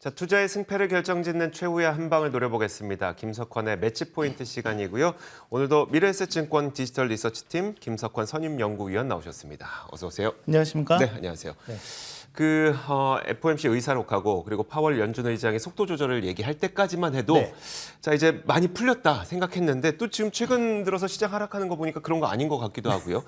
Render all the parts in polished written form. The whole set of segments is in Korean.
자, 투자의 승패를 결정짓는 최후의 한 방을 노려보겠습니다. 김석환의 매치 포인트 시간이고요. 오늘도 미래에셋증권 디지털 리서치팀 김석환 선임연구위원 나오셨습니다. 어서 오세요. 안녕하십니까? 네, 안녕하세요. 네. FOMC 의사록하고 그리고 파월 연준 의장의 속도 조절을 얘기할 때까지만 해도 네. 자 이제 많이 풀렸다 생각했는데 또 지금 최근 들어서 시장 하락하는 거 보니까 그런 거 아닌 것 같기도 하고요.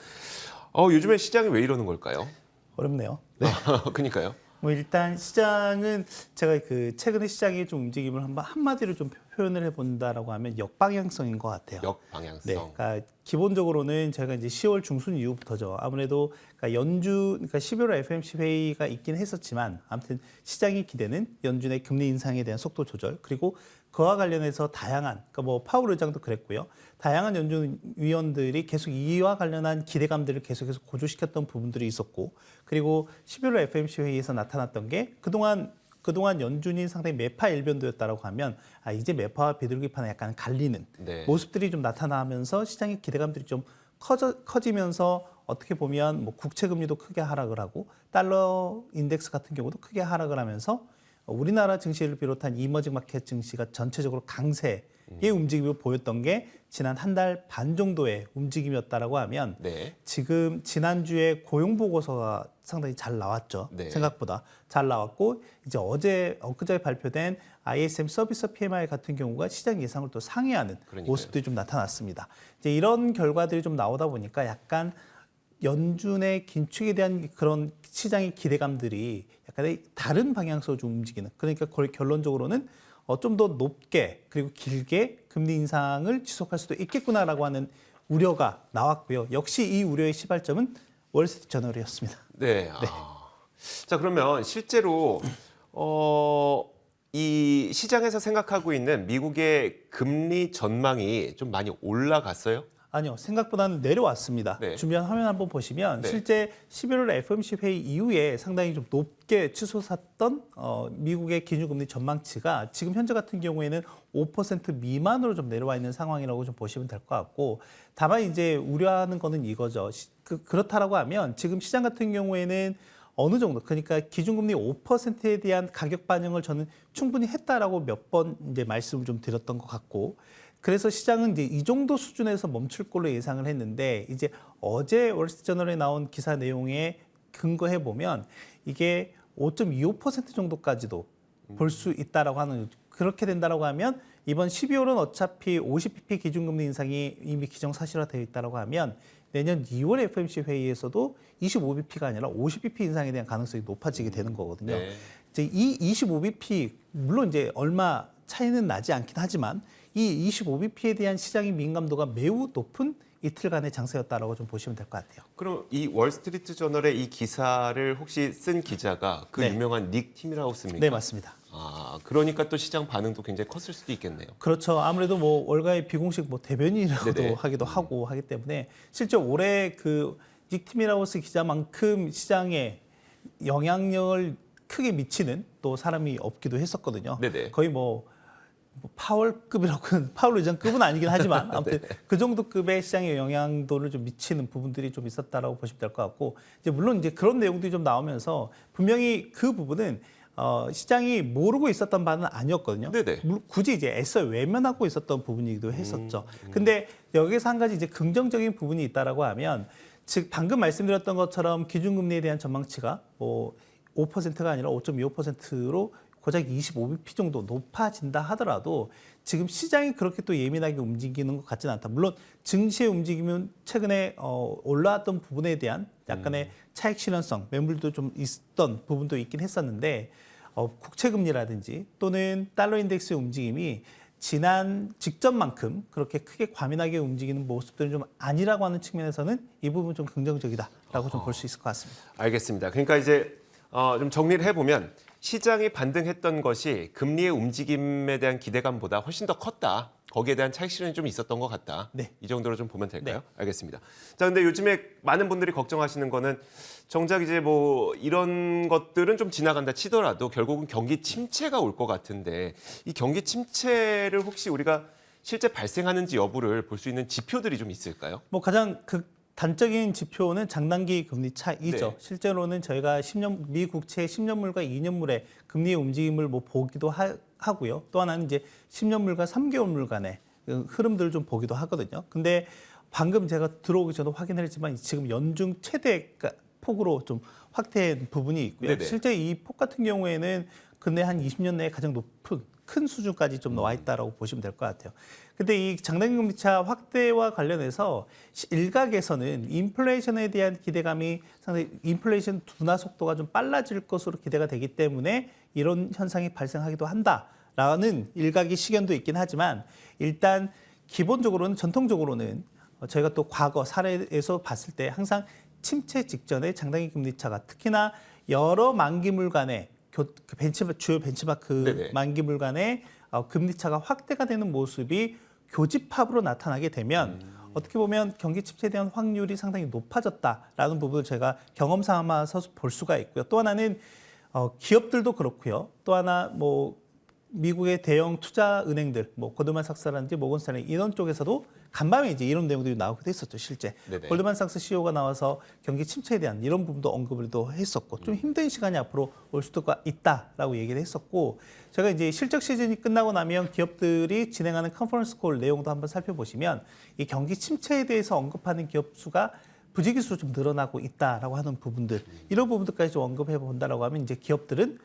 요즘에 시장이 왜 이러는 걸까요? 어렵네요. 네. 그러니까요. 뭐 일단 시장은 제가 최근에 시장의 좀 움직임을 한마디로 좀 표현을 해본다라고 하면 역방향성인 것 같아요. 역방향성. 네, 그러니까 기본적으로는 저희가 이제 10월 중순 이후부터죠. 아무래도 그러니까 11월 FOMC 회의가 있긴 했었지만 아무튼 시장이 기대는 연준의 금리 인상에 대한 속도 조절 그리고 그와 관련해서 다양한 그러니까 뭐 파월 의장도 그랬고요. 다양한 연준 위원들이 계속 이와 관련한 기대감들을 계속해서 고조시켰던 부분들이 있었고 그리고 11월 FOMC 회의에서 나타났던 게 그동안 연준이 상당히 매파 일변도였다라고 하면 이제 매파와 비둘기파는 약간 갈리는 네. 모습들이 좀 나타나면서 시장의 기대감들이 좀 커지면서 어떻게 보면 뭐 국채 금리도 크게 하락을 하고 달러 인덱스 같은 경우도 크게 하락을 하면서 우리나라 증시를 비롯한 이머징 마켓 증시가 전체적으로 강세의 움직임을 보였던 게 지난 한 달 반 정도의 움직임이었다라고 하면 네. 지금 지난주에 고용 보고서가 상당히 잘 나왔죠. 네. 생각보다 잘 나왔고 이제 엊그제 발표된 ISM 서비스 PMI 같은 경우가 시장 예상을 또 상회하는 그러니까요. 모습들이 좀 나타났습니다. 이제 이런 결과들이 좀 나오다 보니까 약간 연준의 긴축에 대한 그런 시장의 기대감들이 약간 다른 방향으로 좀 움직이는. 그러니까 결론적으로는 좀 더 높게 그리고 길게 금리 인상을 지속할 수도 있겠구나라고 하는 우려가 나왔고요. 역시 이 우려의 시발점은 월스트리트저널이었습니다. 네. 자, 그러면 실제로 이 시장에서 생각하고 있는 미국의 금리 전망이 좀 많이 올라갔어요? 아니요, 생각보다는 내려왔습니다. 네. 주변 화면 한번 보시면 네. 실제 11월 FOMC 회의 이후에 상당히 좀 높게 치솟았던 미국의 기준금리 전망치가 지금 현재 같은 경우에는 5% 미만으로 좀 내려와 있는 상황이라고 좀 보시면 될 것 같고 다만 이제 우려하는 거는 이거죠. 그렇다라고 하면 지금 시장 같은 경우에는 어느 정도 그러니까 기준금리 5%에 대한 가격 반영을 저는 충분히 했다라고 몇 번 이제 말씀을 좀 드렸던 것 같고 그래서 시장은 이제 이 정도 수준에서 멈출 걸로 예상을 했는데 이제 어제 월스트리트저널에 나온 기사 내용에 근거해 보면 이게 5.25% 정도까지도 볼 수 있다라고 하는 그렇게 된다라고 하면 이번 12월은 어차피 50bp 기준금리 인상이 이미 기정사실화되어 있다라고 하면 내년 2월 FOMC 회의에서도 25bp가 아니라 50bp 인상에 대한 가능성이 높아지게 되는 거거든요. 네. 이제 이 25bp 물론 이제 얼마 차이는 나지 않긴 하지만 이 25bp에 대한 시장의 민감도가 매우 높은 이틀간의 장세였다라고 좀 보시면 될 것 같아요. 그럼 이 월스트리트 저널의 이 기사를 혹시 쓴 기자가 그 네. 유명한 닉 팀이라우스입니까? 네, 맞습니다. 그러니까 또 시장 반응도 굉장히 컸을 수도 있겠네요. 그렇죠. 아무래도 뭐 월가의 비공식 뭐 대변인이라고도 네네. 하기도 하고 하기 때문에 실제 올해 닉 팀이라우스 기자만큼 시장에 영향력을 크게 미치는 또 사람이 없기도 했었거든요. 네네. 거의 뭐 파월급이라고는 파월 의장급은 아니긴 하지만 아무튼 그 정도 급의 시장에 영향도를 좀 미치는 부분들이 좀 있었다라고 보시면 될 것 같고 이제 물론 이제 그런 내용들이 좀 나오면서 분명히 그 부분은 시장이 모르고 있었던 바는 아니었거든요. 네네. 굳이 이제 애써 외면하고 있었던 부분이기도 했었죠. 근데 여기서 한 가지 이제 긍정적인 부분이 있다라고 하면 즉 방금 말씀드렸던 것처럼 기준금리에 대한 전망치가 뭐 5%가 아니라 5.25%로 고작 25bp 정도 높아진다 하더라도 지금 시장이 그렇게 또 예민하게 움직이는 것 같지는 않다. 물론 증시의 움직임은 최근에 올라왔던 부분에 대한 약간의 차익 실현성, 매물도 좀 있었던 부분도 있긴 했었는데 국채 금리라든지 또는 달러 인덱스의 움직임이 지난 직전만큼 그렇게 크게 과민하게 움직이는 모습들은 좀 아니라고 하는 측면에서는 이 부분 좀 긍정적이다라고 좀 볼 수 있을 것 같습니다. 알겠습니다. 그러니까 이제 좀 정리를 해보면 시장이 반등했던 것이 금리의 움직임에 대한 기대감보다 훨씬 더 컸다. 거기에 대한 차익 실현이 좀 있었던 것 같다. 네. 이 정도로 좀 보면 될까요? 네. 알겠습니다. 자, 근데 요즘에 많은 분들이 걱정하시는 거는 정작 이제 뭐 이런 것들은 좀 지나간다 치더라도 결국은 경기 침체가 올 것 같은데 이 경기 침체를 혹시 우리가 실제 발생하는지 여부를 볼 수 있는 지표들이 좀 있을까요? 뭐 가장 단적인 지표는 장단기 금리 차이죠. 네. 실제로는 저희가 10년 미 국채 10년물과 2년물의 금리의 움직임을 뭐 보기도 하고요. 또 하나는 이제 10년물과 3개월물 간의 흐름들을 좀 보기도 하거든요. 근데 방금 제가 들어오기 전에 확인을 했지만 지금 연중 최대 폭으로 좀 확대한 부분이 있고요. 네네. 실제 이 폭 같은 경우에는 근래 한 20년 내에 가장 높은 큰 수준까지 좀 나와 있다라고 보시면 될 것 같아요. 근데 이 장단기 금리차 확대와 관련해서 일각에서는 인플레이션에 대한 기대감이 상당히 인플레이션 둔화 속도가 좀 빨라질 것으로 기대가 되기 때문에 이런 현상이 발생하기도 한다라는 일각의 시견도 있긴 하지만 일단 기본적으로는 전통적으로는 저희가 또 과거 사례에서 봤을 때 항상 침체 직전에 장단기 금리차가 특히나 여러 만기물 간의 주요 벤치마크 네네. 만기물 간의 금리차가 확대가 되는 모습이 교집합으로 나타나게 되면 어떻게 보면 경기 침체에 대한 확률이 상당히 높아졌다라는 부분을 제가 경험 삼아서 볼 수가 있고요. 또 하나는 기업들도 그렇고요. 또 하나 뭐 미국의 대형 투자 은행들, 뭐 골드만삭스라든지 모건스탠리 이런 쪽에서도 간밤에 이제 이런 내용들이 나오기도 했었죠, 실제. 네네. 골드만삭스 CEO가 나와서 경기 침체에 대한 이런 부분도 언급을 또 했었고, 좀 힘든 시간이 앞으로 올 수도 있다라고 얘기를 했었고, 제가 이제 실적 시즌이 끝나고 나면 기업들이 진행하는 컨퍼런스 콜 내용도 한번 살펴보시면 이 경기 침체에 대해서 언급하는 기업 수가 부지기수로 좀 늘어나고 있다라고 하는 부분들, 이런 부분들까지 좀 언급해 본다라고 하면 이제 기업들은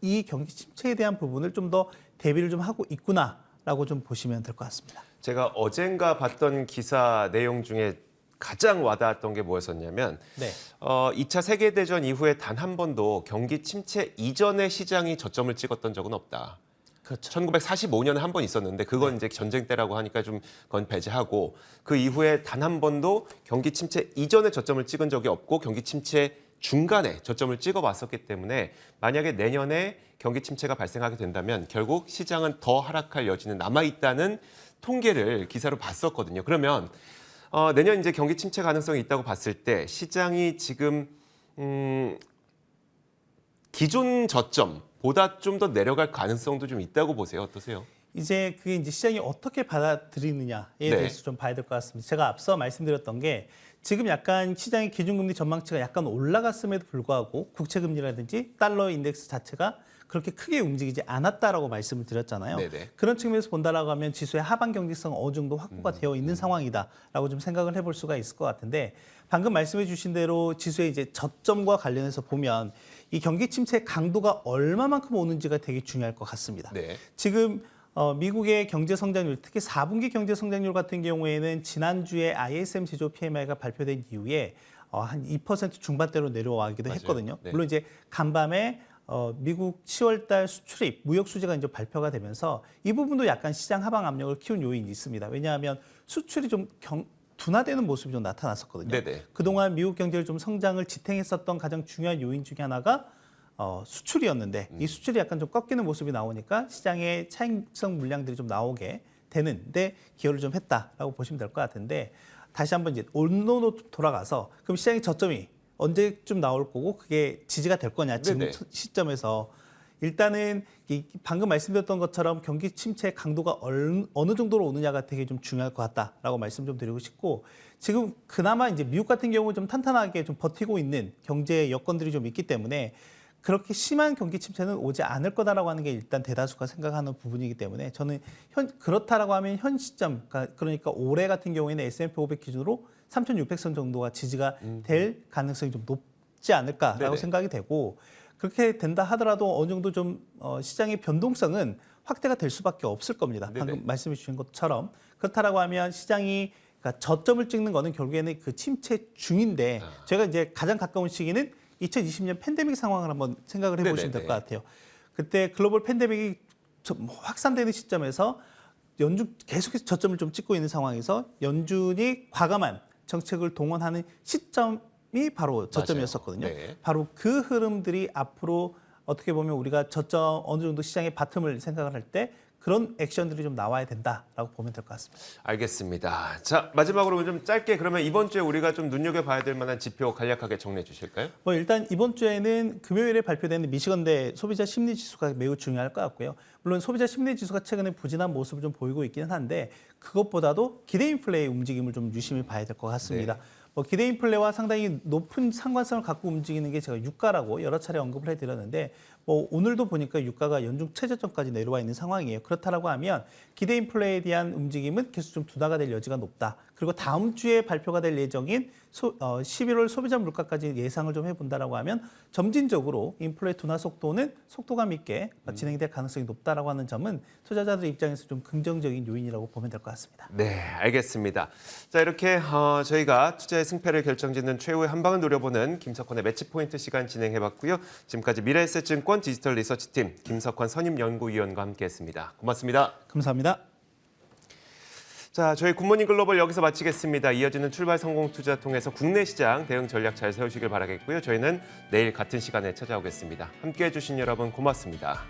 이 경기 침체에 대한 부분을 좀 더 대비를 좀 하고 있구나라고 좀 보시면 될 것 같습니다. 제가 어젠가 봤던 기사 내용 중에 가장 와닿았던 게 뭐였었냐면 네. 2차 세계대전 이후에 단 한 번도 경기 침체 이전에 시장이 저점을 찍었던 적은 없다. 그렇죠. 1945년에 한 번 있었는데 그건 이제 전쟁 때라고 하니까 좀 그건 배제하고 그 이후에 단 한 번도 경기 침체 이전에 저점을 찍은 적이 없고 경기 침체 중간에 저점을 찍어봤었기 때문에 만약에 내년에 경기 침체가 발생하게 된다면 결국 시장은 더 하락할 여지는 남아있다는 통계를 기사로 봤었거든요. 그러면 내년 이제 경기 침체 가능성이 있다고 봤을 때 시장이 지금 기존 저점보다 좀 더 내려갈 가능성도 좀 있다고 보세요. 어떠세요? 이제 그게 이제 시장이 어떻게 받아들이느냐에 대해서 좀 봐야 될 것 같습니다. 제가 앞서 말씀드렸던 게 지금 약간 시장의 기준금리 전망치가 약간 올라갔음에도 불구하고 국채금리라든지 달러 인덱스 자체가 그렇게 크게 움직이지 않았다라고 말씀을 드렸잖아요. 네네. 그런 측면에서 본다라고 하면 지수의 하반 경직성 어느 정도 확보가 되어 있는 상황이다라고 좀 생각을 해볼 수가 있을 것 같은데 방금 말씀해 주신 대로 지수의 이제 저점과 관련해서 보면 이 경기 침체의 강도가 얼마만큼 오는지가 되게 중요할 것 같습니다. 네. 지금 미국의 경제 성장률, 특히 4분기 경제 성장률 같은 경우에는 지난주에 ISM 제조 PMI가 발표된 이후에 한 2% 중반대로 내려와기도 맞아요. 했거든요. 네. 물론 이제 간밤에 미국 10월달 수출입 무역 수지가 이제 발표가 되면서 이 부분도 약간 시장 하방 압력을 키운 요인이 있습니다. 왜냐하면 수출이 좀 둔화되는 모습이 좀 나타났었거든요. 네네. 그동안 미국 경제를 좀 성장을 지탱했었던 가장 중요한 요인 중에 하나가 수출이었는데 이 수출이 약간 좀 꺾이는 모습이 나오니까 시장에 차익성 물량들이 좀 나오게 되는데 기여를 좀 했다라고 보시면 될 것 같은데 다시 한번 이제 원론으로 돌아가서 그럼 시장의 저점이 언제쯤 나올 거고 그게 지지가 될 거냐 지금 네네. 시점에서 일단은 방금 말씀드렸던 것처럼 경기 침체의 강도가 어느 정도로 오느냐가 되게 좀 중요할 것 같다라고 말씀 좀 드리고 싶고 지금 그나마 이제 미국 같은 경우 좀 탄탄하게 좀 버티고 있는 경제 여건들이 좀 있기 때문에 그렇게 심한 경기 침체는 오지 않을 거다라고 하는 게 일단 대다수가 생각하는 부분이기 때문에 저는 그렇다라고 하면 현 시점 그러니까 올해 같은 경우에는 S&P 500 기준으로 3,600선 정도가 지지가 될 가능성이 좀 높지 않을까라고 네네. 생각이 되고 그렇게 된다 하더라도 어느 정도 좀 시장의 변동성은 확대가 될 수밖에 없을 겁니다. 네네. 방금 말씀해 주신 것처럼 그렇다라고 하면 시장이 그러니까 저점을 찍는 거는 결국에는 그 침체 중인데 제가 이제 가장 가까운 시기는 2020년 팬데믹 상황을 한번 생각을 해보시면 될 것 같아요. 그때 글로벌 팬데믹이 확산되는 시점에서 연준 계속해서 저점을 좀 찍고 있는 상황에서 연준이 과감한 정책을 동원하는 시점이 바로 저점이었었거든요. 네. 바로 그 흐름들이 앞으로 어떻게 보면 우리가 저점 어느 정도 시장의 바텀을 생각을 할 때 그런 액션들이 좀 나와야 된다라고 보면 될 것 같습니다. 알겠습니다. 자, 마지막으로 좀 짧게 그러면 이번 주에 우리가 좀 눈여겨봐야 될 만한 지표 간략하게 정리해 주실까요? 일단 이번 주에는 금요일에 발표되는 미시건대 소비자 심리 지수가 매우 중요할 것 같고요. 물론 소비자 심리 지수가 최근에 부진한 모습을 좀 보이고 있기는 한데 그것보다도 기대 인플레의 움직임을 좀 유심히 봐야 될 것 같습니다. 기대 인플레와 상당히 높은 상관성을 갖고 움직이는 게 제가 유가라고 여러 차례 언급을 해드렸는데 오늘도 보니까 유가가 연중 최저점까지 내려와 있는 상황이에요. 그렇다라고 하면 기대 인플레에 대한 움직임은 계속 좀 둔화가 될 여지가 높다. 그리고 다음 주에 발표가 될 예정인 11월 소비자 물가까지 예상을 좀 해본다라고 하면 점진적으로 인플레 둔화 속도는 속도감 있게 진행이 될 가능성이 높다라고 하는 점은 투자자들 입장에서 좀 긍정적인 요인이라고 보면 될 것 같습니다. 네, 알겠습니다. 자, 이렇게 저희가 투자의 승패를 결정짓는 최후의 한 방을 노려보는 김석환의 매치 포인트 시간 진행해봤고요. 지금까지 미래에셋증권 디지털 리서치팀 김석환 선임연구위원과 함께했습니다. 고맙습니다. 감사합니다. 자, 저희 굿모닝 글로벌 여기서 마치겠습니다. 이어지는 출발 성공 투자 통해서 국내 시장 대응 전략 잘 세우시길 바라겠고요. 저희는 내일 같은 시간에 찾아오겠습니다. 함께해 주신 여러분 고맙습니다.